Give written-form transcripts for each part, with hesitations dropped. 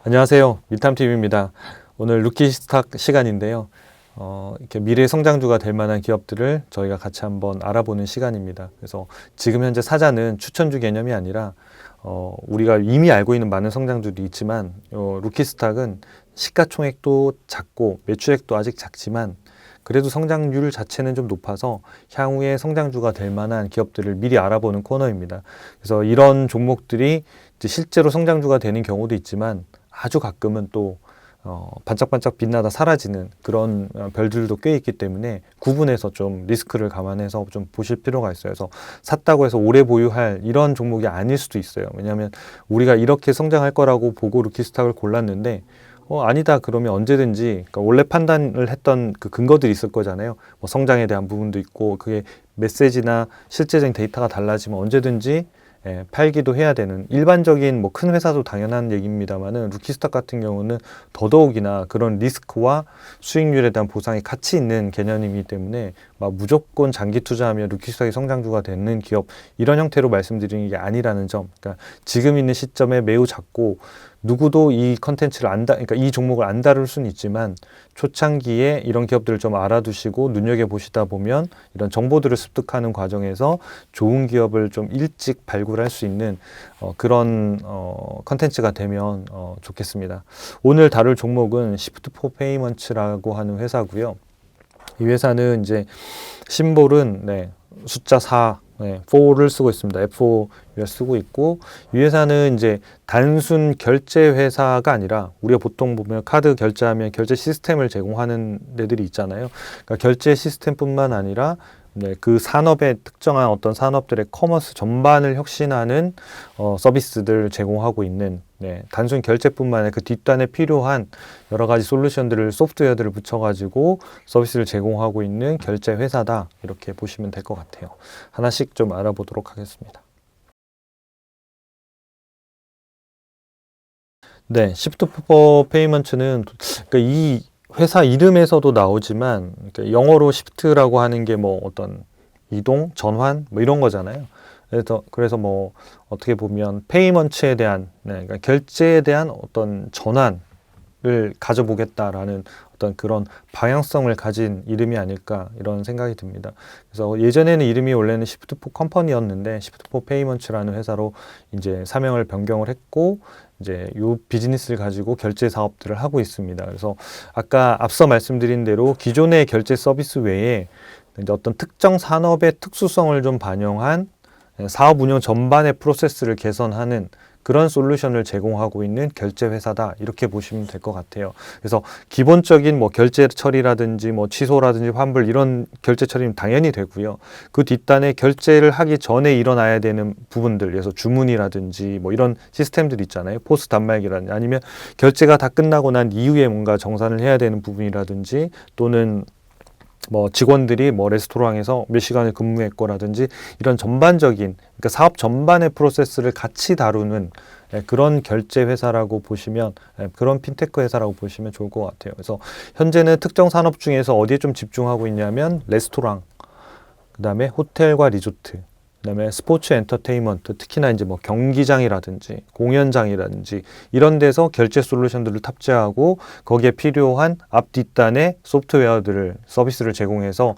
안녕하세요. 밀탐TV입니다. 오늘 루키스탁 시간인데요. 이렇게 미래 성장주가 될 만한 기업들을 저희가 같이 한번 알아보는 시간입니다. 그래서 지금 현재 사자는 추천주 개념이 아니라 우리가 이미 알고 있는 많은 성장주들이 있지만 루키스탁은 시가총액도 작고 매출액도 아직 작지만 그래도 성장률 자체는 좀 높아서 향후에 성장주가 될 만한 기업들을 미리 알아보는 코너입니다. 그래서 이런 종목들이 이제 실제로 성장주가 되는 경우도 있지만 아주 가끔은 또 반짝반짝 빛나다 사라지는 그런 별들도 꽤 있기 때문에 구분해서 좀 리스크를 감안해서 좀 보실 필요가 있어요. 그래서 샀다고 해서 오래 보유할 이런 종목이 아닐 수도 있어요. 왜냐하면 우리가 이렇게 성장할 거라고 보고 루키스탁을 골랐는데 아니다 그러면 언제든지 그러니까 원래 판단을 했던 그 근거들이 있을 거잖아요. 뭐 성장에 대한 부분도 있고 그게 메시지나 실제적인 데이터가 달라지면 언제든지 팔기도 해야 되는 일반적인 뭐 큰 회사도 당연한 얘기입니다만은 루키스탁 같은 경우는 더더욱이나 그런 리스크와 수익률에 대한 보상이 같이 있는 개념이기 때문에 막 무조건 장기 투자하면 루키스탁이 성장주가 되는 기업 이런 형태로 말씀드리는 게 아니라는 점. 그러니까 지금 있는 시점에 매우 작고 누구도 이 컨텐츠를 그러니까 이 종목을 안 다룰 수는 있지만 초창기에 이런 기업들을 좀 알아두시고 눈여겨보시다 보면 이런 정보들을 습득하는 과정에서 좋은 기업을 좀 일찍 발굴할 수 있는 그런 컨텐츠가 되면 좋겠습니다. 오늘 다룰 종목은 시프트4 페이먼츠라고 하는 회사고요. 이 회사는 이제 심볼은 숫자 4, 4를 쓰고 있습니다. F4를 쓰고 있고 이 회사는 이제 단순 결제 회사가 아니라 우리가 보통 보면 카드 결제하면 결제 시스템을 제공하는 데들이 있잖아요. 그러니까 결제 시스템뿐만 아니라 그 산업의 특정한 어떤 산업들의 커머스 전반을 혁신하는 서비스들을 제공하고 있는 단순 결제뿐만 아니라 그 뒷단에 필요한 여러 가지 솔루션들을 소프트웨어들을 붙여가지고 서비스를 제공하고 있는 결제 회사다 이렇게 보시면 될 것 같아요. 하나씩 좀 알아보도록 하겠습니다. 네, 시프트4 페이먼트는 그러니까 이 회사 이름에서도 나오지만 그러니까 영어로 시프트라고 하는 게 뭐 어떤 이동, 전환 뭐 이런 거잖아요. 그래서 뭐 어떻게 보면 페이먼트에 대한 그러니까 결제에 대한 어떤 전환을 가져보겠다라는 어떤 그런 방향성을 가진 이름이 아닐까 이런 생각이 듭니다. 그래서 예전에는 이름이 원래는 시프트4 컴퍼니였는데 시프트4 페이먼트라는 회사로 이제 사명을 변경을 했고 이제 요 비즈니스를 가지고 결제 사업들을 하고 있습니다. 그래서 아까 앞서 말씀드린 대로 기존의 결제 서비스 외에 이제 어떤 특정 산업의 특수성을 좀 반영한 사업 운영 전반의 프로세스를 개선하는 그런 솔루션을 제공하고 있는 결제 회사다 이렇게 보시면 될 것 같아요. 그래서 기본적인 뭐 결제 처리라든지 뭐 취소라든지 환불 이런 결제 처리는 당연히 되고요. 그 뒷단에 결제를 하기 전에 일어나야 되는 부분들, 그래서 주문이라든지 뭐 이런 시스템들 있잖아요. 포스 단말기라든지 아니면 결제가 다 끝나고 난 이후에 뭔가 정산을 해야 되는 부분이라든지 또는 뭐 직원들이 뭐 레스토랑에서 몇 시간을 근무했거라든지 이런 전반적인 그러니까 사업 전반의 프로세스를 같이 다루는 그런 결제 회사라고 보시면 그런 핀테크 회사라고 보시면 좋을 것 같아요. 그래서 현재는 특정 산업 중에서 어디에 좀 집중하고 있냐면 레스토랑, 그다음에 호텔과 리조트, 그다음에 스포츠 엔터테인먼트, 특히나 이제 뭐 경기장이라든지 공연장이라든지 이런 데서 결제 솔루션들을 탑재하고 거기에 필요한 앞 뒷단의 소프트웨어들을 서비스를 제공해서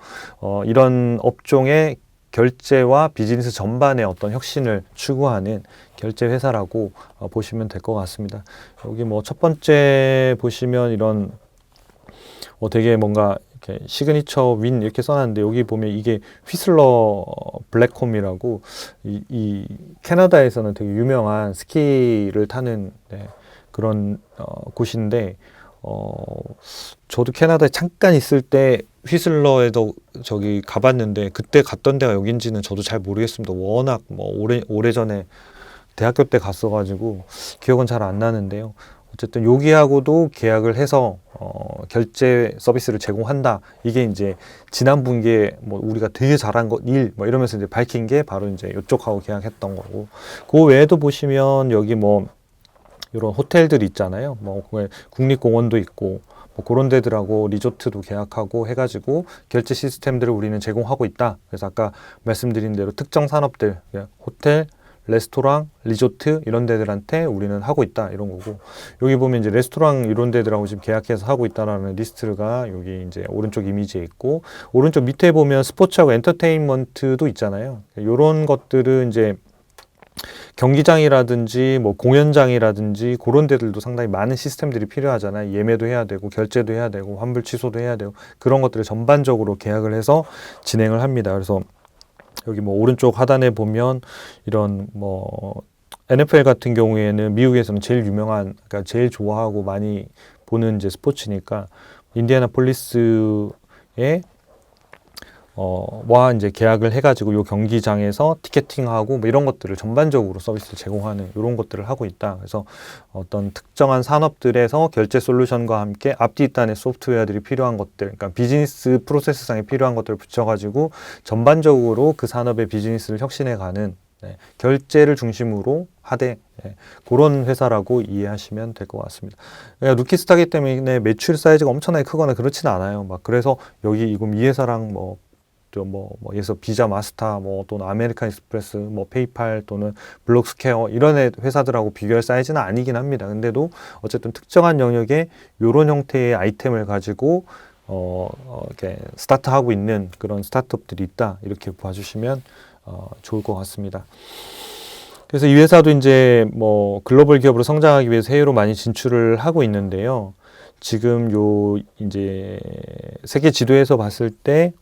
이런 업종의 결제와 비즈니스 전반의 어떤 혁신을 추구하는 결제 회사라고 보시면 될 것 같습니다. 여기 뭐 첫 번째 보시면 이런 되게 뭔가 이렇게 시그니처 윈 이렇게 써놨는데 여기 보면 이게 휘슬러 블랙홈이라고 이 캐나다에서는 되게 유명한 스키를 타는 그런 곳인데 저도 캐나다에 잠깐 있을 때 휘슬러에도 저기 가봤는데 그때 갔던 데가 여긴지는 저도 잘 모르겠습니다. 워낙 뭐 오래전에 대학교 때 갔어가지고 기억은 잘 안 나는데요. 어쨌든 여기하고도 계약을 해서 결제 서비스를 제공한다. 이게 이제 지난 분기에 뭐 우리가 되게 잘한 것 일 뭐 이러면서 이제 밝힌 게 바로 이제 이쪽하고 계약했던 거고. 그 외에도 보시면 여기 뭐 이런 호텔들 있잖아요. 뭐 국립공원도 있고 뭐 그런 데들하고 리조트도 계약하고 해가지고 결제 시스템들을 우리는 제공하고 있다. 그래서 아까 말씀드린 대로 특정 산업들 호텔, 레스토랑, 리조트 이런 데들한테 우리는 하고 있다 이런 거고, 여기 보면 이제 레스토랑 이런 데들하고 지금 계약해서 하고 있다라는 리스트가 여기 이제 오른쪽 이미지에 있고, 오른쪽 밑에 보면 스포츠하고 엔터테인먼트도 있잖아요. 이런 것들은 이제 경기장이라든지 뭐 공연장이라든지 그런 데들도 상당히 많은 시스템들이 필요하잖아요. 예매도 해야 되고 결제도 해야 되고 환불 취소도 해야 되고 그런 것들을 전반적으로 계약을 해서 진행을 합니다. 그래서 여기 뭐 오른쪽 하단에 보면 이런 뭐 NFL 같은 경우에는 미국에서는 제일 유명한, 그러니까 제일 좋아하고 많이 보는 이제 스포츠니까 인디애나폴리스의 와 이제 계약을 해가지고 요 경기장에서 티켓팅하고 뭐 이런 것들을 전반적으로 서비스를 제공하는 이런 것들을 하고 있다. 그래서 어떤 특정한 산업들에서 결제 솔루션과 함께 앞뒤단의 소프트웨어들이 필요한 것들, 그러니까 비즈니스 프로세스상에 필요한 것들을 붙여가지고 전반적으로 그 산업의 비즈니스를 혁신해가는 결제를 중심으로 하되 그런 회사라고 이해하시면 될 것 같습니다. 그러니까 루키스타기 때문에 매출 사이즈가 엄청나게 크거나 그렇지는 않아요. 막 그래서 여기 이금 이 회사랑 뭐 예서 비자 마스터 뭐 또는 아메리칸 익스프레스 뭐 페이팔 또는 블록스퀘어 이런 회사들하고 비교할 사이즈는 아니긴 합니다. 근데도 어쨌든 특정한 영역에 이런 형태의 아이템을 가지고 이렇게 스타트하고 있는 그런 스타트업들이 있다 이렇게 봐주시면 좋을 것 같습니다. 그래서 이 회사도 이제 뭐 글로벌 기업으로 성장하기 위해서 해외로 많이 진출을 하고 있는데요. 지금 요 이제 세계 지도에서 봤을 때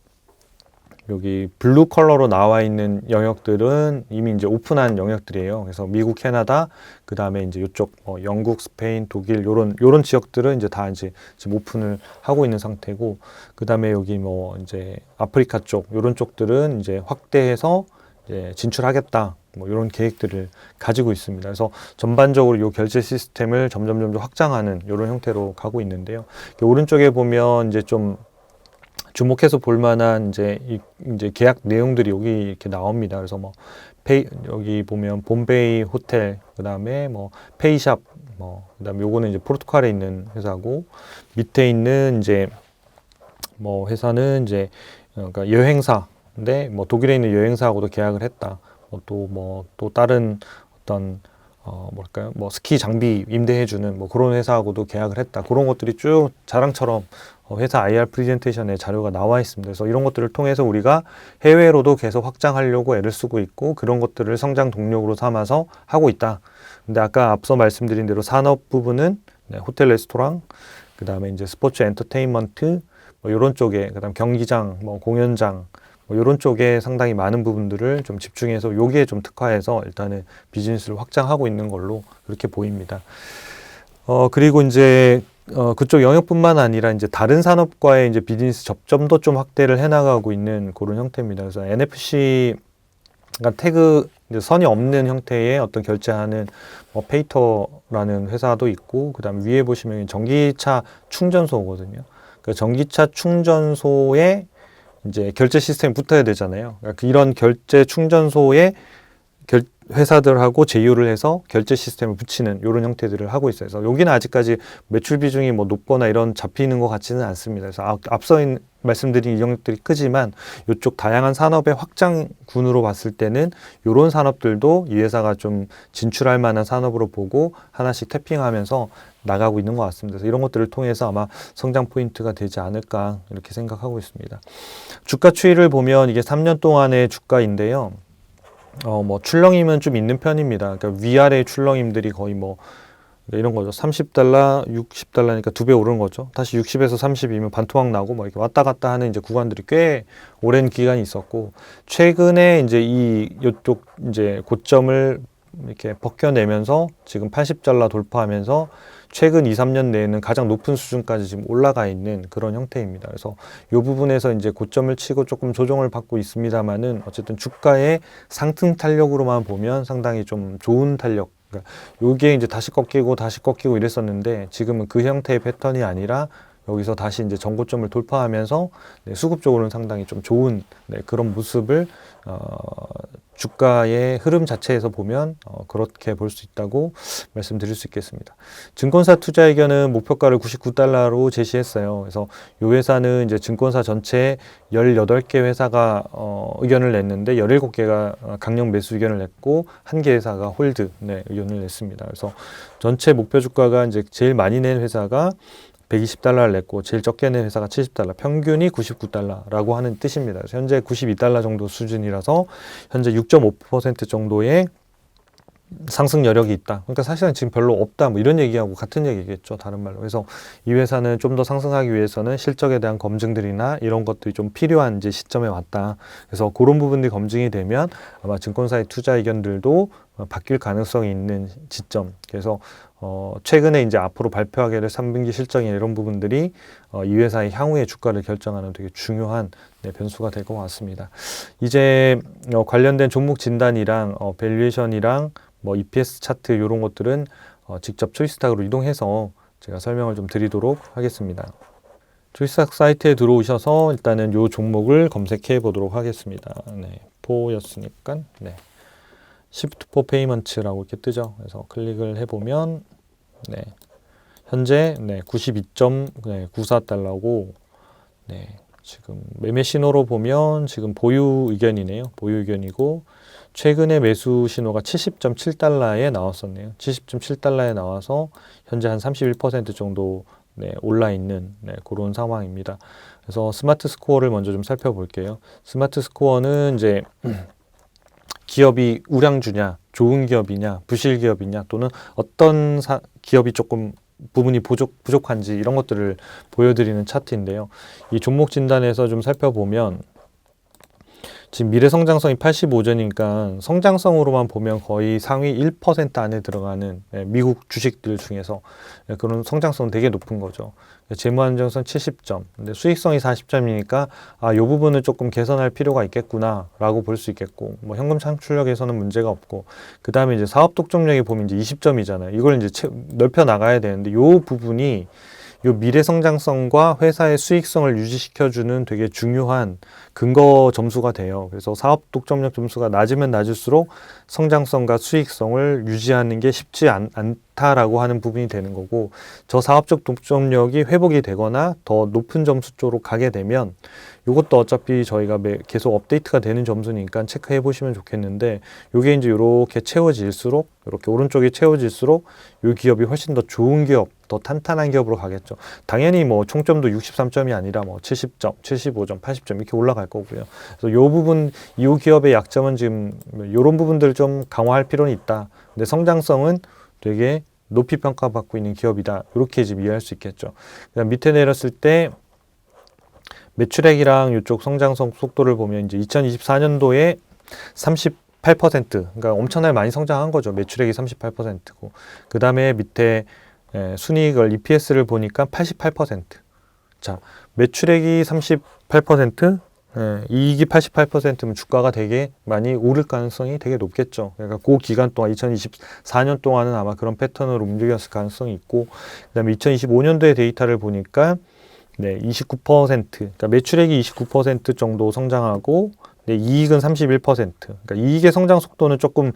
여기 블루 컬러로 나와 있는 영역들은 이미 이제 오픈한 영역들이에요. 그래서 미국, 캐나다, 그 다음에 이제 이쪽 영국, 스페인, 독일 요런 지역들은 이제 다 이제 지금 오픈을 하고 있는 상태고, 그 다음에 여기 뭐 이제 아프리카 쪽 요런 쪽들은 이제 확대해서 이제 진출하겠다. 뭐 이런 계획들을 가지고 있습니다. 그래서 전반적으로 이 결제 시스템을 점점 확장하는 이런 형태로 가고 있는데요. 오른쪽에 보면 이제 좀 주목해서 볼 만한 이제 계약 내용들이 여기 이렇게 나옵니다. 그래서 뭐 여기 보면 봄베이 호텔, 그다음에 뭐 페이샵, 그다음에 요거는 이제 포르투갈에 있는 회사고, 밑에 있는 이제 뭐 회사는 이제 그러니까 여행사인데 뭐 독일에 있는 여행사하고도 계약을 했다. 또 다른 어떤 뭐랄까요, 뭐 스키 장비 임대해주는 뭐 그런 회사하고도 계약을 했다. 그런 것들이 쭉 자랑처럼 회사 IR 프레젠테이션에 자료가 나와 있습니다. 그래서 이런 것들을 통해서 우리가 해외로도 계속 확장하려고 애를 쓰고 있고 그런 것들을 성장 동력으로 삼아서 하고 있다. 근데 아까 앞서 말씀드린 대로 산업 부분은 호텔, 레스토랑, 그 다음에 이제 스포츠, 엔터테인먼트 뭐 이런 쪽에, 그다음 경기장, 뭐 공연장 뭐 이런 쪽에 상당히 많은 부분들을 좀 집중해서 여기에 좀 특화해서 일단은 비즈니스를 확장하고 있는 걸로 그렇게 보입니다. 그리고 이제 그쪽 영역뿐만 아니라 이제 다른 산업과의 이제 비즈니스 접점도 좀 확대를 해나가고 있는 그런 형태입니다. 그래서 NFC, 그러니까 태그 이제 선이 없는 형태의 어떤 결제하는 뭐 페이터라는 회사도 있고, 그다음 위에 보시면 전기차 충전소거든요. 그 전기차 충전소에 이제 결제 시스템이 붙어야 되잖아요. 그러니까 이런 결제 충전소에 회사들하고 제휴를 해서 결제 시스템을 붙이는 이런 형태들을 하고 있어요. 그래서 여기는 아직까지 매출 비중이 뭐 높거나 이런 잡히는 것 같지는 않습니다. 그래서 앞서 말씀드린 이 영역들이 크지만 이쪽 다양한 산업의 확장군으로 봤을 때는 이런 산업들도 이 회사가 좀 진출할 만한 산업으로 보고 하나씩 태핑하면서 나가고 있는 것 같습니다. 그래서 이런 것들을 통해서 아마 성장 포인트가 되지 않을까 이렇게 생각하고 있습니다. 주가 추이를 보면 이게 3년 동안의 주가인데요. 뭐 출렁임은 좀 있는 편입니다. 그러니까 위아래 출렁임들이 거의 뭐 이런 거죠. $30, $60니까 2배 오른 거죠. 다시 60에서 30이면 반토막 나고 뭐 이렇게 왔다 갔다 하는 이제 구간들이 꽤 오랜 기간이 있었고, 최근에 이제 이쪽 이제 고점을 이렇게 벗겨내면서 지금 $80 돌파하면서 최근 2, 3년 내에는 가장 높은 수준까지 지금 올라가 있는 그런 형태입니다. 그래서 이 부분에서 이제 고점을 치고 조금 조정을 받고 있습니다만은 어쨌든 주가의 상승 탄력으로만 보면 상당히 좀 좋은 탄력. 그러니까 요게 이제 다시 꺾이고 이랬었는데 지금은 그 형태의 패턴이 아니라 여기서 다시 이제 전고점을 돌파하면서 네, 수급적으로는 상당히 좀 좋은 네, 그런 모습을 주가의 흐름 자체에서 보면 그렇게 볼 수 있다고 말씀드릴 수 있겠습니다. 증권사 투자의견은 목표가를 99달러로 제시했어요. 그래서 이 회사는 이제 증권사 전체 18개 회사가 의견을 냈는데 17개가 강력 매수 의견을 냈고 1개 회사가 홀드 네, 의견을 냈습니다. 그래서 전체 목표 주가가 이제 제일 많이 낸 회사가 120달러를 냈고 제일 적게 낸 회사가 70달러, 평균이 99달러라고 하는 뜻입니다. 그래서 현재 92달러 정도 수준이라서 현재 6.5% 정도의 상승 여력이 있다. 그러니까 사실은 지금 별로 없다. 뭐 이런 얘기하고 같은 얘기겠죠. 다른 말로. 그래서 이 회사는 좀 더 상승하기 위해서는 실적에 대한 검증들이나 이런 것들이 좀 필요한 이제 시점에 왔다. 그래서 그런 부분들이 검증이 되면 아마 증권사의 투자 의견들도 바뀔 가능성이 있는 시점. 그래서 최근에 이제 앞으로 발표하게 될 3분기 실적이나 이런 부분들이 이 회사의 향후의 주가를 결정하는 되게 중요한 네, 변수가 될 것 같습니다. 이제 관련된 종목 진단이랑 밸류에이션이랑 뭐 EPS 차트 이런 것들은 직접 초이스탁으로 이동해서 제가 설명을 좀 드리도록 하겠습니다. 초이스탁 사이트에 들어오셔서 일단은 이 종목을 검색해 보도록 하겠습니다. 네, 포였으니까 네. Shift for Payments라고 이렇게 뜨죠. 그래서 클릭을 해보면 네, 현재 네, 92.94달러고 네, 지금 매매 신호로 보면 지금 보유 의견이네요. 보유 의견이고 최근에 매수 신호가 70.7달러에 나왔었네요. 70.7달러에 나와서 현재 한 31% 정도 네, 올라 있는 네, 그런 상황입니다. 그래서 스마트 스코어를 먼저 좀 살펴볼게요. 스마트 스코어는 이제 기업이 우량주냐, 좋은 기업이냐, 부실 기업이냐, 또는 어떤 기업이 조금 부분이 부족한지 이런 것들을 보여드리는 차트인데요. 이 종목 진단에서 좀 살펴보면 지금 미래 성장성이 85전이니까 성장성으로만 보면 거의 상위 1% 안에 들어가는 미국 주식들 중에서 그런 성장성은 되게 높은 거죠. 재무 안정성 70점, 근데 수익성이 40점이니까 이 부분을 조금 개선할 필요가 있겠구나라고 볼 수 있겠고, 뭐 현금 창출력에서는 문제가 없고, 그 다음에 이제 사업 독점력이 보면 이제 20점이잖아요. 이걸 이제 넓혀 나가야 되는데, 요 부분이 요 미래 성장성과 회사의 수익성을 유지시켜주는 되게 중요한 근거 점수가 돼요. 그래서 사업 독점력 점수가 낮으면 낮을수록 성장성과 수익성을 유지하는 게 쉽지 않다라고 하는 부분이 되는 거고, 저 사업적 독점력이 회복이 되거나 더 높은 점수 쪽으로 가게 되면 이것도 어차피 저희가 계속 업데이트가 되는 점수니까 체크해 보시면 좋겠는데, 요게 이제 이렇게 채워질수록, 이렇게 오른쪽이 채워질수록 이 기업이 훨씬 더 좋은 기업, 더 탄탄한 기업으로 가겠죠. 당연히 뭐 총점도 63점이 아니라 뭐 70점, 75점, 80점 이렇게 올라갈 거고요. 그래서 요 부분, 이 기업의 약점은 지금 이런 부분들을 좀 강화할 필요는 있다. 근데 성장성은 되게 높이 평가받고 있는 기업이다. 이렇게 지금 이해할 수 있겠죠. 그다음 밑에 내렸을 때 매출액이랑 이쪽 성장성 속도를 보면 이제 2024년도에 38%, 그러니까 엄청나게 많이 성장한 거죠. 매출액이 38%고, 그 다음에 밑에 순이익을 EPS를 보니까 88%. 자, 매출액이 38%, 이익이 88%면 주가가 되게 많이 오를 가능성이 되게 높겠죠. 그러니까 그 기간 동안 2024년 동안은 아마 그런 패턴으로 움직였을 가능성이 있고, 그다음에 2025년도의 데이터를 보니까 네, 29%, 그러니까 매출액이 29% 정도 성장하고, 네, 이익은 31%. 그러니까 이익의 성장 속도는 조금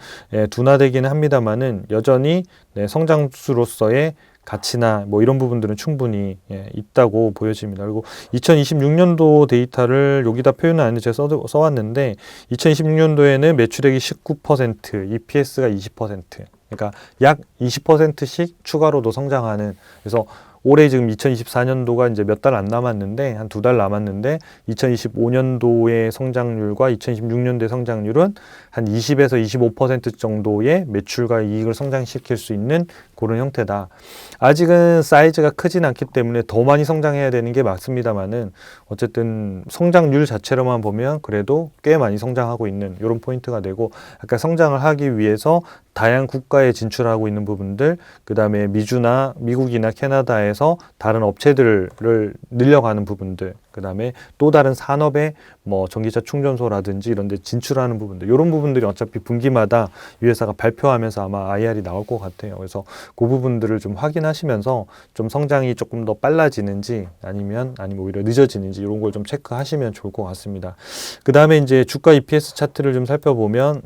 둔화되기는 합니다만은 여전히 네, 성장수로서의 가치나 뭐 이런 부분들은 충분히 있다고 보여집니다. 그리고 2026년도 데이터를 여기다 표현은 안 했는데 제가 써왔는데 2026년도에는 매출액이 19%, EPS가 20%. 그러니까 약 20%씩 추가로도 성장하는, 그래서 올해 지금 2024년도가 이제 몇 달 안 남았는데, 한 2달 남았는데, 2025년도의 성장률과 2026년도의 성장률은 한 20에서 25% 정도의 매출과 이익을 성장시킬 수 있는 그런 형태다. 아직은 사이즈가 크진 않기 때문에 더 많이 성장해야 되는 게 맞습니다만은, 어쨌든 성장률 자체로만 보면 그래도 꽤 많이 성장하고 있는 이런 포인트가 되고, 아까 성장을 하기 위해서 다양한 국가에 진출하고 있는 부분들, 그 다음에 미국이나 캐나다에서 다른 업체들을 늘려가는 부분들, 그 다음에 또 다른 산업에 뭐 전기차 충전소라든지 이런 데 진출하는 부분들, 이런 부분들이 어차피 분기마다 이 회사가 발표하면서 아마 IR이 나올 것 같아요. 그래서 그 부분들을 좀 확인하시면서 좀 성장이 조금 더 빨라지는지 아니면 오히려 늦어지는지 이런 걸 좀 체크하시면 좋을 것 같습니다. 그 다음에 이제 주가 EPS 차트를 좀 살펴보면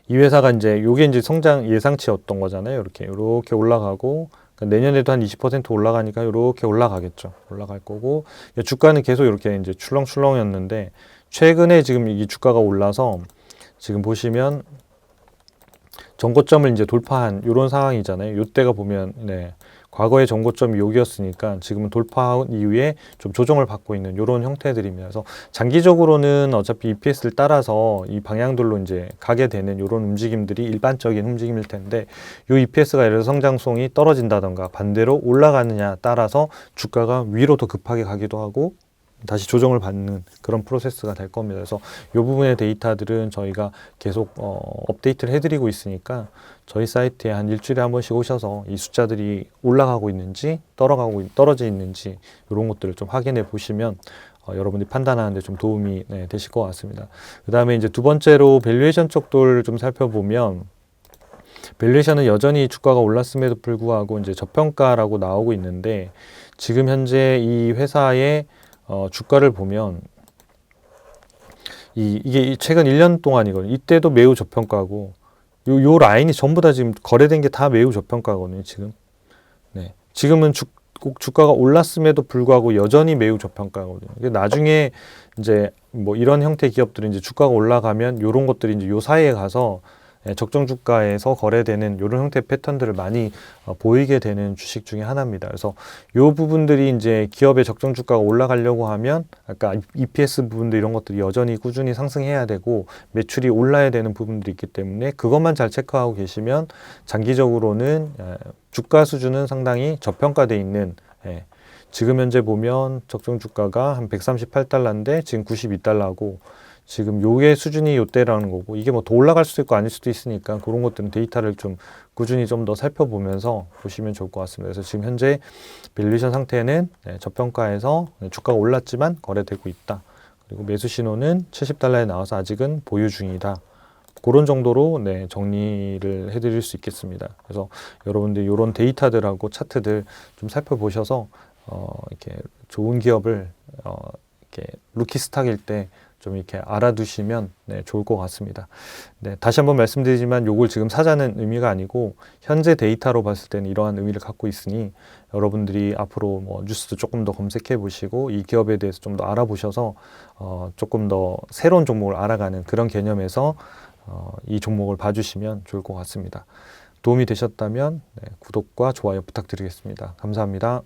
이 회사가 이제 요게 이제 성장 예상치였던 거잖아요. 이렇게 올라가고 그러니까 내년에도 한 20% 올라가니까 이렇게 올라가겠죠. 올라갈 거고 주가는 계속 이렇게 이제 출렁출렁이었는데 최근에 지금 이 주가가 올라서 지금 보시면 전고점을 이제 돌파한 이런 상황이잖아요. 이때가 보면 과거의 전고점이 여기였으니까 지금은 돌파한 이후에 좀 조정을 받고 있는 이런 형태들입니다. 그래서 장기적으로는 어차피 EPS를 따라서 이 방향들로 이제 가게 되는 이런 움직임들이 일반적인 움직임일 텐데 이 EPS가 예를 들어 성장성이 떨어진다던가 반대로 올라가느냐 따라서 주가가 위로 더 급하게 가기도 하고 다시 조정을 받는 그런 프로세스가 될 겁니다. 그래서 이 부분의 데이터들은 저희가 계속 업데이트를 해드리고 있으니까 저희 사이트에 한 일주일에 한 번씩 오셔서 이 숫자들이 올라가고 있는지 떨어져 있는지 이런 것들을 좀 확인해 보시면 여러분들이 판단하는 데 좀 도움이 되실 것 같습니다. 그 다음에 이제 두 번째로 밸류에이션 쪽들 좀 살펴보면 밸류에이션은 여전히 주가가 올랐음에도 불구하고 이제 저평가라고 나오고 있는데 지금 현재 이 회사의 주가를 보면 이게 최근 1년 동안이거든요. 이때도 매우 저평가고 요 라인이 전부 다 지금 거래된 게 다 매우 저평가거든요. 지금 지금은 주가가 올랐음에도 불구하고 여전히 매우 저평가거든요. 나중에 이제 뭐 이런 형태 기업들은 이제 주가가 올라가면 이런 것들이 이제 요 사이에 가서 적정 주가에서 거래되는 이런 형태의 패턴들을 많이 보이게 되는 주식 중에 하나입니다. 그래서 이 부분들이 이제 기업의 적정 주가가 올라가려고 하면 아까 EPS 부분들 이런 것들이 여전히 꾸준히 상승해야 되고 매출이 올라야 되는 부분들이 있기 때문에 그것만 잘 체크하고 계시면 장기적으로는 주가 수준은 상당히 저평가되어 있는 지금 현재 보면 적정 주가가 한 138달러인데 지금 92달러고 지금 요게 수준이 요때라는 거고 이게 뭐 더 올라갈 수도 있고 아닐 수도 있으니까 그런 것들은 데이터를 좀 꾸준히 좀 더 살펴보면서 보시면 좋을 것 같습니다. 그래서 지금 현재 밸류에이션 상태는 저평가에서 주가가 올랐지만 거래되고 있다. 그리고 매수 신호는 70달러에 나와서 아직은 보유 중이다. 그런 정도로 정리를 해드릴 수 있겠습니다. 그래서 여러분들 이런 데이터들하고 차트들 좀 살펴보셔서 이렇게 좋은 기업을 이렇게 루키 스탁일 때 좀 이렇게 알아두시면 좋을 것 같습니다. 다시 한번 말씀드리지만 요걸 지금 사자는 의미가 아니고 현재 데이터로 봤을 때는 이러한 의미를 갖고 있으니 여러분들이 앞으로 뭐 뉴스도 조금 더 검색해 보시고 이 기업에 대해서 좀 더 알아보셔서 조금 더 새로운 종목을 알아가는 그런 개념에서 이 종목을 봐주시면 좋을 것 같습니다. 도움이 되셨다면 구독과 좋아요 부탁드리겠습니다. 감사합니다.